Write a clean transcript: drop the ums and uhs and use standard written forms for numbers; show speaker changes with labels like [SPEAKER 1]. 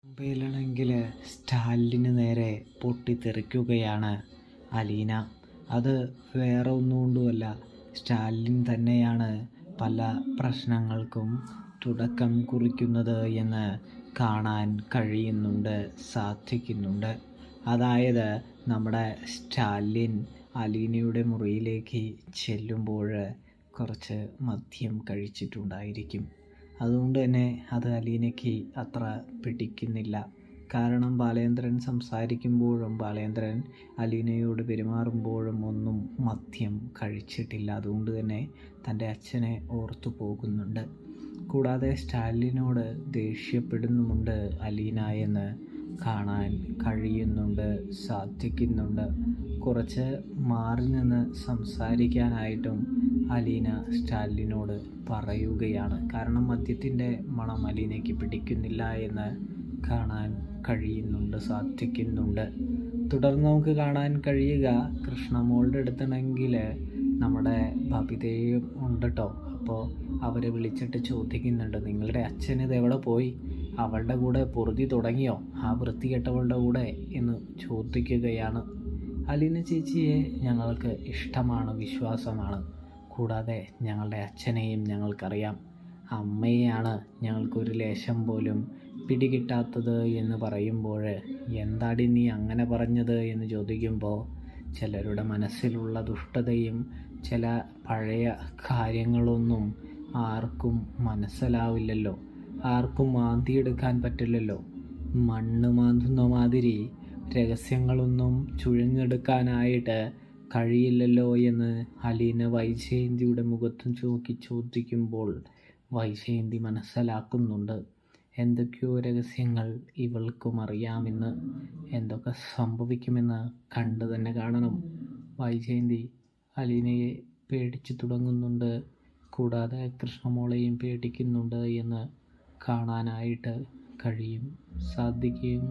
[SPEAKER 1] മുംബൈയിലാണെങ്കിൽ സ്റ്റാലിന് നേരെ പൊട്ടിത്തെറിക്കുകയാണ് അലീന. അത് വേറെ ഒന്നുകൊണ്ടുമല്ല, സ്റ്റാലിൻ തന്നെയാണ് പല പ്രശ്നങ്ങൾക്കും തുടക്കം കുറിക്കുന്നത് എന്ന് കാണാൻ സാധിക്കുന്നുണ്ട്. അതായത് നമ്മുടെ സ്റ്റാലിൻ അലീനയുടെ മുറിയിലേക്ക് ചെല്ലുമ്പോൾ കുറച്ച് മദ്യം കഴിച്ചിട്ടുണ്ടായിരിക്കും. അതുകൊണ്ട് തന്നെ അത് അലീനയ്ക്ക് അത്ര പിടിക്കുന്നില്ല. കാരണം ബാലേന്ദ്രൻ സംസാരിക്കുമ്പോഴും ബാലേന്ദ്രൻ അലീനയോട് പെരുമാറുമ്പോഴും ഒന്നും മദ്യം കഴിച്ചിട്ടില്ല. അതുകൊണ്ട് തന്നെ തൻ്റെ അച്ഛനെ ഓർത്തു പോകുന്നുണ്ട്. കൂടാതെ സ്റ്റാലിനോട് ദേഷ്യപ്പെടുന്നുമുണ്ട് അലീന എന്ന് കാണാൻ സാധിക്കുന്നുണ്ട്. കുറച്ച് മാറി നിന്ന് സംസാരിക്കാനായിട്ടും അലീന സ്റ്റാലിനോട് പറയുകയാണ്. കാരണം മദ്യത്തിൻ്റെ മണം അലീനയ്ക്ക് പിടിക്കുന്നില്ല എന്ന് കാണാൻ സാധിക്കുന്നുണ്ട്. തുടർന്ന് നമുക്ക് കാണാൻ കഴിയുക, കൃഷ്ണമോളുടെ അടുത്താണെങ്കിൽ നമ്മുടെ ബബിതയും ഉണ്ട് കേട്ടോ. അപ്പോൾ അവരെ വിളിച്ചിട്ട് ചോദിക്കുന്നുണ്ട്, നിങ്ങളുടെ അച്ഛൻ ഇത് എവിടെ പോയി? അവളുടെ കൂടെ പൊറുതി തുടങ്ങിയോ, ആ വൃത്തികെട്ടവളുടെ കൂടെ എന്ന് ചോദിക്കുകയാണ്. അലീന ചേച്ചിയെ ഞങ്ങൾക്ക് ഇഷ്ടമാണ്, വിശ്വാസമാണ്. കൂടാതെ ഞങ്ങളുടെ അച്ഛനെയും ഞങ്ങൾക്കറിയാം. അമ്മയെയാണ് ഞങ്ങൾക്കൊരു ലേശം പോലും പിടികിട്ടാത്തത് എന്ന് പറയുമ്പോൾ, എന്താടി നീ അങ്ങനെ പറഞ്ഞത് എന്ന് ചോദിക്കുമ്പോൾ, ചിലരുടെ മനസ്സിലുള്ള ദുഷ്ടതയും ചില പഴയ കാര്യങ്ങളൊന്നും ആർക്കും മനസ്സിലാവില്ലല്ലോ, ആർക്കും മാന്തിയെടുക്കാൻ പറ്റില്ലല്ലോ. മണ്ണ് മാന്തുന്ന മാതിരി രഹസ്യങ്ങളൊന്നും ചുഴഞ്ഞെടുക്കാനായിട്ട് കഴിയില്ലല്ലോ എന്ന് അലീന വൈജയന്തിയുടെ മുഖത്തും ചോദിക്കുമ്പോൾ വൈജയന്തി മനസ്സിലാക്കുന്നുണ്ട്, എന്തൊക്കെയോ രഹസ്യങ്ങൾ ഇവൾക്കും അറിയാമെന്ന്. എന്തൊക്കെ സംഭവിക്കുമെന്ന് കണ്ടു തന്നെ കാണണം. വൈജയന്തി അലീനയെ പേടിച്ചു തുടങ്ങുന്നുണ്ട്. കൂടാതെ കൃഷ്ണമോളെയും പേടിക്കുന്നുണ്ട് എന്ന് കാണാനായിട്ട് സാധിക്കും.